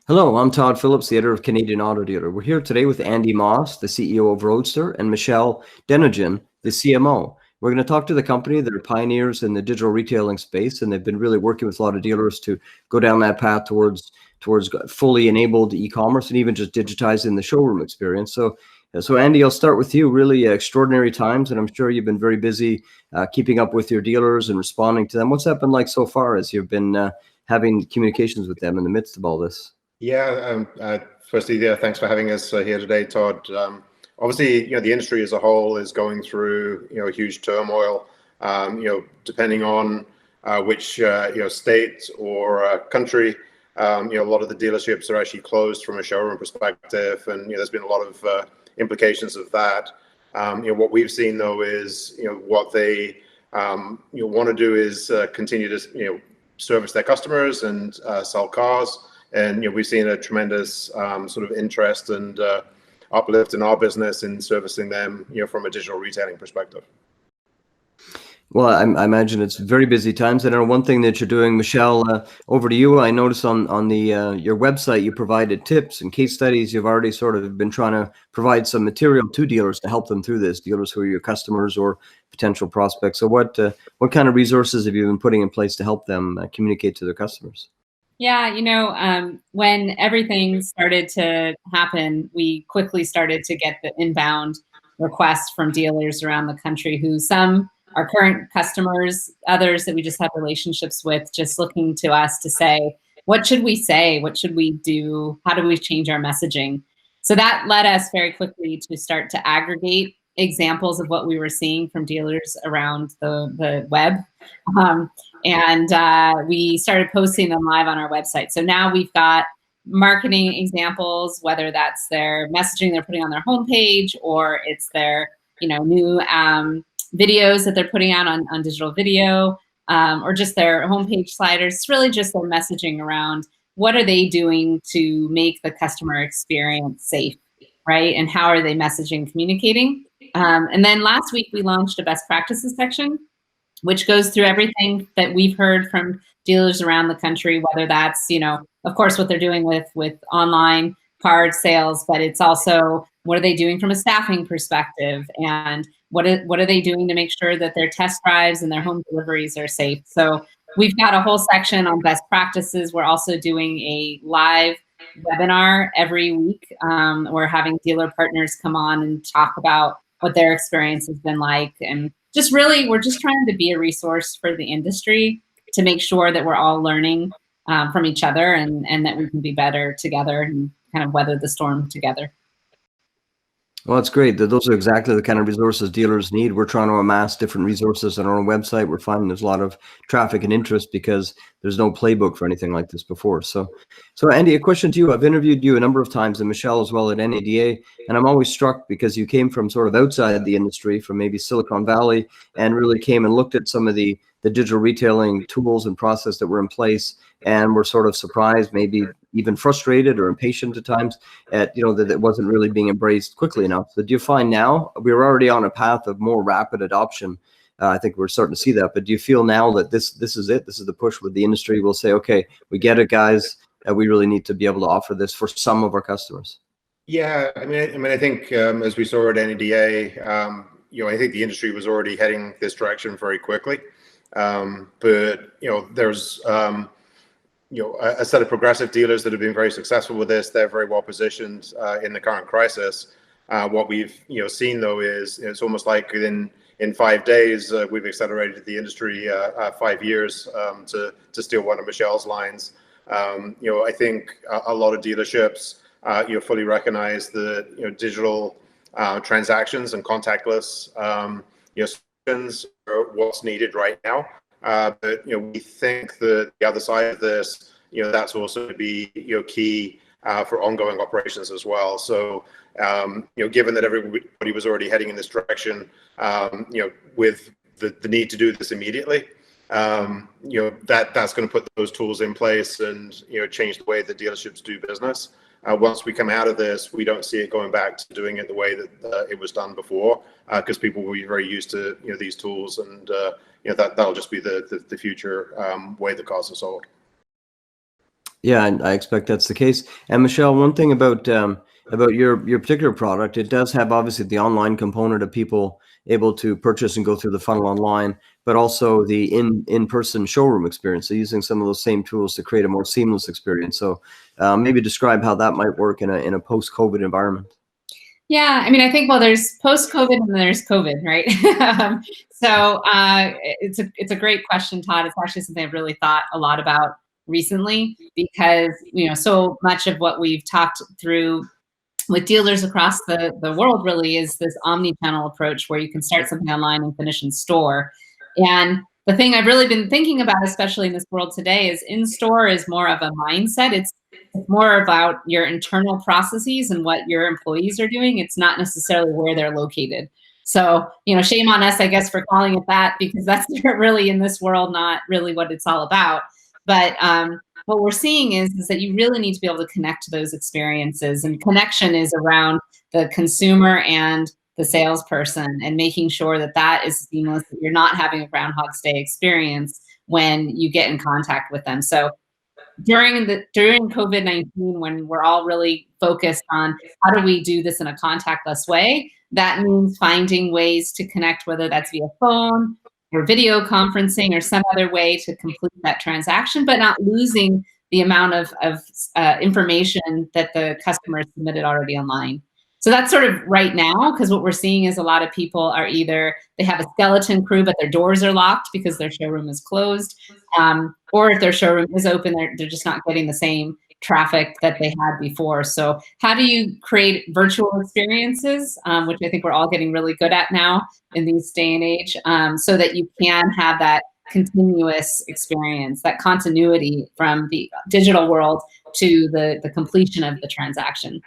Hello, I'm Todd Phillips, the editor of Canadian Auto Dealer. We're here today with Andy Moss, the CEO of Roadster, and Michelle Denogean, the CMO. We're going to talk to the company that are pioneers in the digital retailing space, and they've been really working with a lot of dealers to go down that path towards fully enabled e-commerce and even just digitizing the showroom experience. So Andy, I'll start with you. Really extraordinary times, and I'm sure you've been very busy keeping up with your dealers and responding to them. What's that been like so far as you've been having communications with them in the midst of all this? Yeah, firstly, thanks for having us here today, Todd. Obviously, the industry as a whole is going through, a huge turmoil. Depending on which, state or country, a lot of the dealerships are actually closed from a showroom perspective, and there's been a lot of implications of that. What we've seen though is, what they want to do is continue to, service their customers and sell cars. And we've seen a tremendous sort of interest and uplift in our business in servicing them, from a digital retailing perspective. Well, I imagine it's very busy times. I know one thing that you're doing, Michelle, over to you. I noticed on the your website you provided tips and case studies. You've already sort of been trying to provide some material to dealers to help them through this, dealers who are your customers or potential prospects. So what kind of resources have you been putting in place to help them communicate to their customers? Yeah, when everything started to happen, we quickly started to get the inbound requests from dealers around the country who some are current customers, others that we just have relationships with, just looking to us to say, what should we say? What should we do? How do we change our messaging? So that led us very quickly to start to aggregate examples of what we were seeing from dealers around the web. And we started posting them live on our website. So now we've got marketing examples, whether that's their messaging they're putting on their homepage or it's their new videos that they're putting out on digital video, or just their homepage sliders. It's really just their messaging around what are they doing to make the customer experience safe, right? And how are they messaging, communicating? And then last week we launched a best practices section, which goes through everything that we've heard from dealers around the country, whether that's, of course, what they're doing with online card sales, but it's also what are they doing from a staffing perspective, and what are they doing to make sure that their test drives and their home deliveries are safe. So we've got a whole section on best practices. We're also doing a live webinar every week. We're having dealer partners come on and talk about what their experience has been like, and just really, we're just trying to be a resource for the industry to make sure that we're all learning from each other and that we can be better together and kind of weather the storm together. Well, it's great. Those are exactly the kind of resources dealers need. We're trying to amass different resources on our own website. We're finding there's a lot of traffic and interest because there's no playbook for anything like this before. So Andy, a question to you. I've interviewed you a number of times, and Michelle as well, at NADA, and I'm always struck because you came from sort of outside the industry, from maybe Silicon Valley, and really came and looked at some of the digital retailing tools and process that were in place, and were sort of surprised, maybe even frustrated or impatient at times at that it wasn't really being embraced quickly enough. So do you find now we're already on a path of more rapid adoption? I think we're starting to see that, but do you feel now that this is it? This is the push where the industry will say, okay, we get it, guys. We really need to be able to offer this for some of our customers. Yeah, I mean, I think as we saw at NADA, I think the industry was already heading this direction very quickly. But there's a set of progressive dealers that have been very successful with this. They're very well positioned in the current crisis. What we've seen though is it's almost like in 5 days we've accelerated the industry 5 years, to steal one of Michelle's lines. I think a lot of dealerships fully recognize that digital transactions and contactless solutions are what's needed right now. But we think that the other side of this, that's also to be key for ongoing operations as well. So given that everybody was already heading in this direction, with the need to do this immediately, that's going to put those tools in place and change the way that dealerships do business. Once we come out of this, we don't see it going back to doing it the way that it was done before, because people will be very used to these tools, and that'll just be the future way the cars are sold. Yeah, and I expect that's the case. And Michelle, one thing about your particular product, it does have obviously the online component of people able to purchase and go through the funnel online, but also the in-person showroom experience. So using some of those same tools to create a more seamless experience. So maybe describe how that might work in a post-COVID environment. Yeah, I mean, I think, well, there's post-COVID and there's COVID, right? So it's a great question, Todd. It's actually something I've really thought a lot about recently because, so much of what we've talked through with dealers across the world really is this omni-channel approach where you can start something online and finish in store. And the thing I've really been thinking about, especially in this world today, is in store is more of a mindset. It's more about your internal processes and what your employees are doing. It's not necessarily where they're located. So, shame on us, I guess, for calling it that, because that's really in this world not really what it's all about. But what we're seeing is that you really need to be able to connect to those experiences, and connection is around the consumer and the salesperson and making sure that that is seamless, that you're not having a Groundhog's Day experience when you get in contact with them. So during COVID-19, when we're all really focused on how do we do this in a contactless way, that means finding ways to connect, whether that's via phone or video conferencing or some other way to complete that transaction, but not losing the amount of information that the customer submitted already online. So that's sort of right now, because what we're seeing is a lot of people are either they have a skeleton crew, but their doors are locked because their showroom is closed. Or if their showroom is open, they're just not getting the same traffic that they had before. So how do you create virtual experiences, which I think we're all getting really good at now in these day and age, so that you can have that continuous experience, that continuity from the digital world to the completion of the transaction.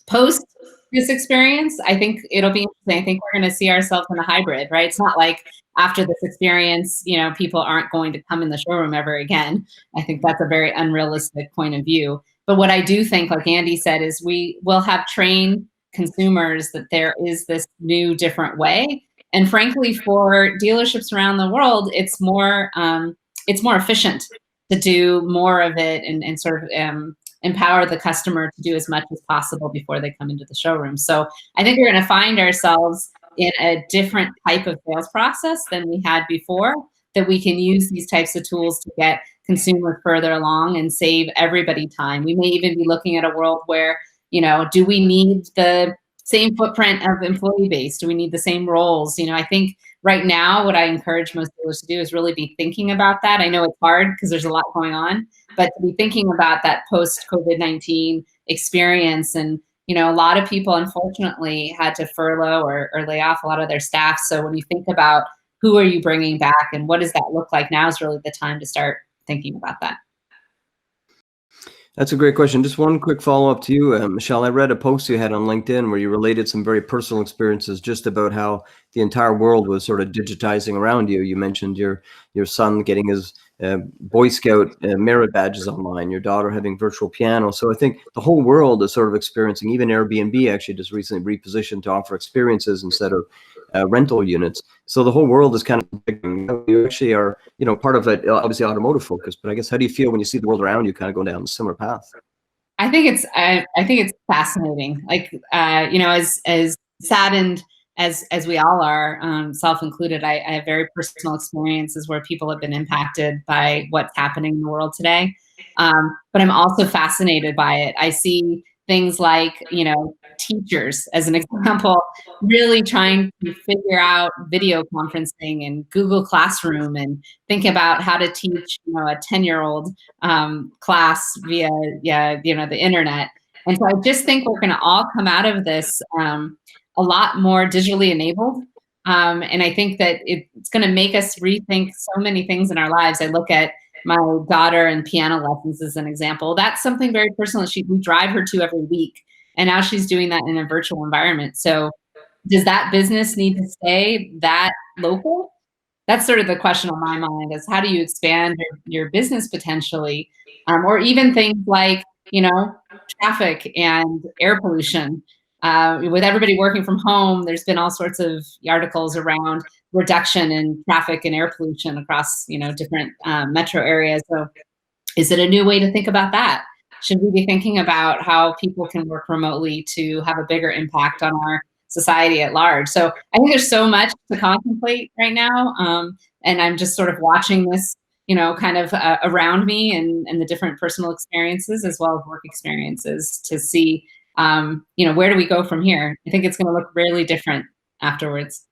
Post this experience, I think it'll be interesting. I think we're going to see ourselves in a hybrid, right? It's not like after this experience, people aren't going to come in the showroom ever again. I think that's a very unrealistic point of view. But what I do think, like Andy said, is we will have trained consumers that there is this new, different way. And frankly, for dealerships around the world, it's more efficient to do more of it and sort of empower the customer to do as much as possible before they come into the showroom. So I think we're going to find ourselves in a different type of sales process than we had before, that we can use these types of tools to get consumers further along and save everybody time. We may even be looking at a world where, do we need the same footprint of employee base? Do we need the same roles? I think right now what I encourage most dealers to do is really be thinking about that. I know it's hard because there's a lot going on, but to be thinking about that post-COVID-19 experience. And, a lot of people, unfortunately, had to furlough or lay off a lot of their staff. So when you think about who are you bringing back and what does that look like, now is really the time to start thinking about that. That's a great question. Just one quick follow-up to you, Michelle. I read a post you had on LinkedIn where you related some very personal experiences just about how the entire world was sort of digitizing around you. You mentioned your son getting his Boy Scout merit badges online, your daughter having virtual piano. So I think the whole world is sort of experiencing, even Airbnb actually just recently repositioned to offer experiences instead of rental units. So the whole world is kind of, you actually are, part of it, obviously automotive focused, but I guess how do you feel when you see the world around you kind of going down a similar path? I think it's fascinating. Like, as saddened as we all are, self-included, I have very personal experiences where people have been impacted by what's happening in the world today. But I'm also fascinated by it. I see things like, teachers, as an example, really trying to figure out video conferencing and Google Classroom and think about how to teach, a 10-year-old class via, the internet. And so I just think we're going to all come out of this a lot more digitally enabled. And I think that it's going to make us rethink so many things in our lives. I look at my daughter and piano lessons as an example. That's something very personal. We drive her to every week. And now she's doing that in a virtual environment. So does that business need to stay that local? That's sort of the question on my mind, is how do you expand your business potentially? Or even things like, traffic and air pollution. With everybody working from home, there's been all sorts of articles around reduction in traffic and air pollution across, different metro areas. So Is it a new way to think about that? Should we be thinking about how people can work remotely to have a bigger impact on our society at large? So I think there's so much to contemplate right now. And I'm just sort of watching this, kind of around me and the different personal experiences as well as work experiences to see, where do we go from here? I think it's going to look really different afterwards.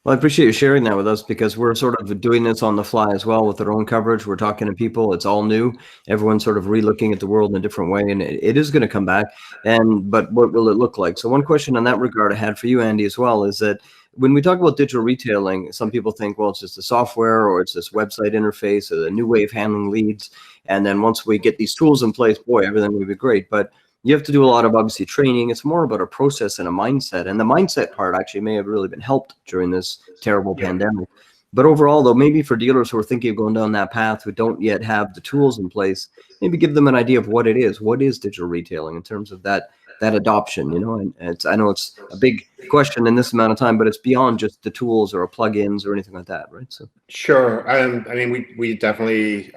Well, I appreciate you sharing that with us because we're sort of doing this on the fly as well with our own coverage. We're talking to people. It's all new. Everyone's sort of re-looking at the world in a different way, and it is going to come back. But what will it look like? So one question on that regard I had for you, Andy, as well, is that when we talk about digital retailing, some people think, well, it's just a software or it's this website interface, or a new way of handling leads. And then once we get these tools in place, boy, everything will be great. But you have to do a lot of obviously training. It's more about a process and a mindset. And the mindset part actually may have really been helped during this terrible pandemic. But overall, though, maybe for dealers who are thinking of going down that path who don't yet have the tools in place, maybe give them an idea of what it is. What is digital retailing in terms of that adoption? And I know it's a big question in this amount of time, but it's beyond just the tools or plugins or anything like that, right? So sure. I mean, we definitely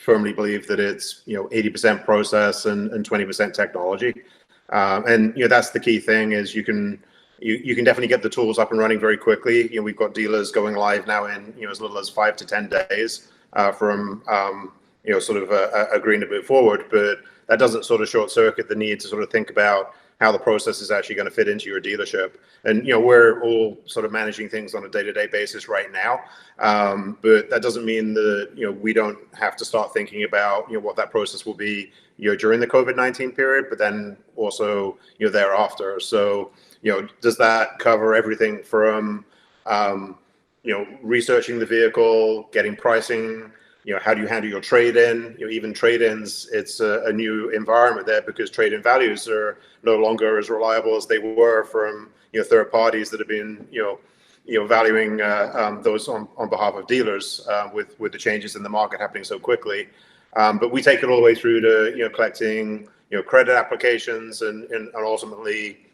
firmly believe that it's 80% process and 20% technology, and that's the key thing. Is you can definitely get the tools up and running very quickly. We've got dealers going live now in as little as 5 to 10 days from sort of agreeing to move forward, but that doesn't sort of short circuit the need to sort of think about how the process is actually going to fit into your dealership. And we're all sort of managing things on a day-to-day basis right now, but that doesn't mean that we don't have to start thinking about what that process will be during the COVID-19 period, but then also thereafter. So does that cover everything from researching the vehicle, getting pricing, how do you handle your trade-in? Even trade-ins, it's a new environment there because trade-in values are no longer as reliable as they were from third parties that have been valuing those on behalf of dealers with the changes in the market happening so quickly. But we take it all the way through to collecting credit applications and ultimately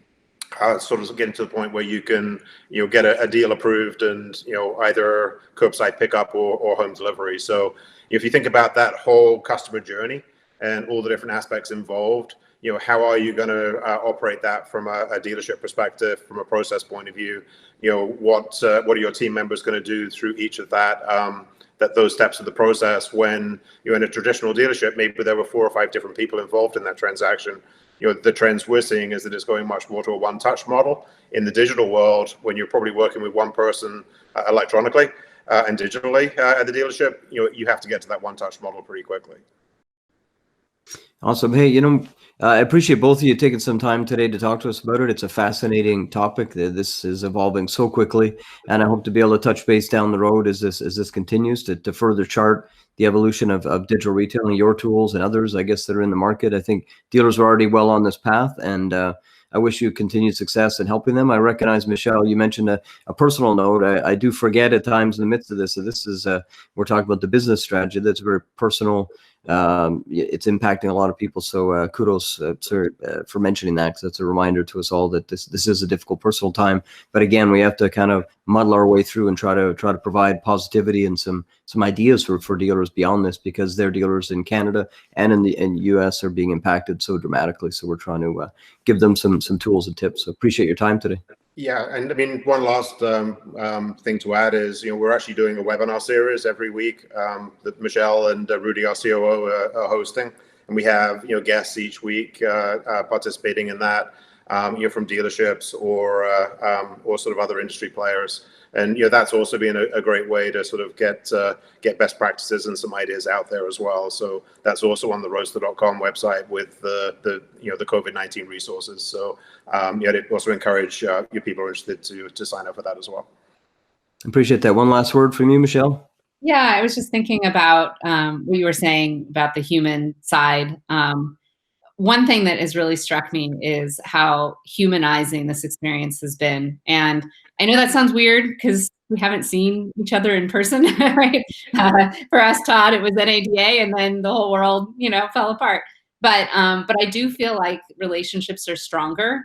sort of getting to the point where you can get a deal approved and either curbside pickup or home delivery. So if you think about that whole customer journey and all the different aspects involved, how are you going to operate that from a dealership perspective, from a process point of view? What are your team members going to do through each of those steps of the process? When you're in a traditional dealership, maybe there were 4 or 5 different people involved in that transaction. The trends we're seeing is that it's going much more to a one-touch model. In the digital world, when you're probably working with one person electronically and digitally at the dealership, you have to get to that one-touch model pretty quickly. Awesome. Hey, I appreciate both of you taking some time today to talk to us about it. It's a fascinating topic. This is evolving so quickly, and I hope to be able to touch base down the road as this continues to further chart the evolution of digital retailing, your tools and others, I guess, that are in the market. I think dealers are already well on this path, and I wish you continued success in helping them. I recognize, Michelle, you mentioned a personal note. I do forget at times in the midst of this. So this is, we're talking about the business strategy. That's very personal. It's impacting a lot of people. So kudos sir, for mentioning that, because that's a reminder to us all that this is a difficult personal time. But again, we have to kind of muddle our way through and try to provide positivity and some ideas for dealers beyond this, because their dealers in Canada and in the US are being impacted so dramatically. So we're trying to give them some tools and tips. So appreciate your time today. Yeah, and I mean, one last thing to add is, we're actually doing a webinar series every week that Michelle and Rudy, our COO, are hosting, and we have guests each week participating in that, from dealerships or sort of other industry players. And that's also been a great way to sort of get best practices and some ideas out there as well. So that's also on the Roadster.com website with the COVID-19 resources. So I'd also encourage your people who are interested to sign up for that as well. Appreciate that. One last word from you, Michelle. Yeah, I was just thinking about what you were saying about the human side. One thing that has really struck me is how humanizing this experience has been. And I know that sounds weird because we haven't seen each other in person, right? For us, Todd, it was NADA, and then the whole world, fell apart. But I do feel like relationships are stronger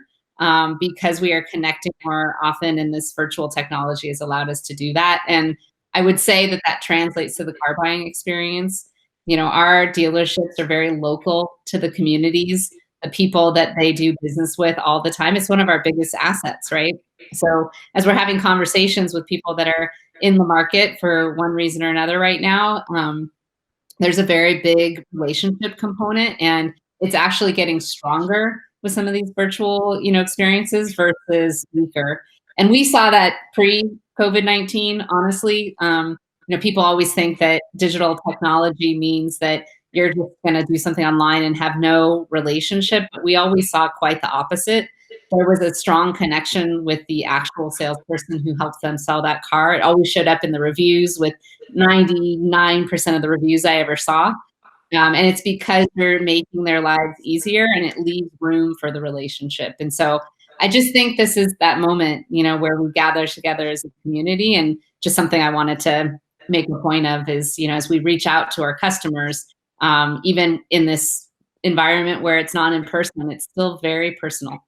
because we are connecting more often, and this virtual technology has allowed us to do that. And I would say that translates to the car buying experience. our dealerships are very local to the communities, the people that they do business with all the time. It's one of our biggest assets, right? So as we're having conversations with people that are in the market for one reason or another right now, there's a very big relationship component, and it's actually getting stronger with some of these virtual, experiences versus weaker. And we saw that pre-COVID-19, honestly. People always think that digital technology means that you're just going to do something online and have no relationship. But we always saw quite the opposite. There was a strong connection with the actual salesperson who helped them sell that car. It always showed up in the reviews with 99% of the reviews I ever saw. And it's because they're making their lives easier, and it leaves room for the relationship. And so I just think this is that moment, where we gather together as a community. And just something I wanted to make a point of is, as we reach out to our customers, even in this environment where it's not in person, it's still very personal.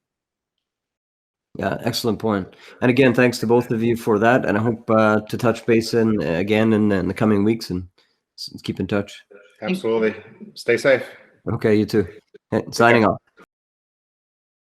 Yeah, excellent point. And again, thanks to both of you for that. And I hope to touch base again in the coming weeks and keep in touch. Absolutely. Stay safe. Okay, you too. Signing off.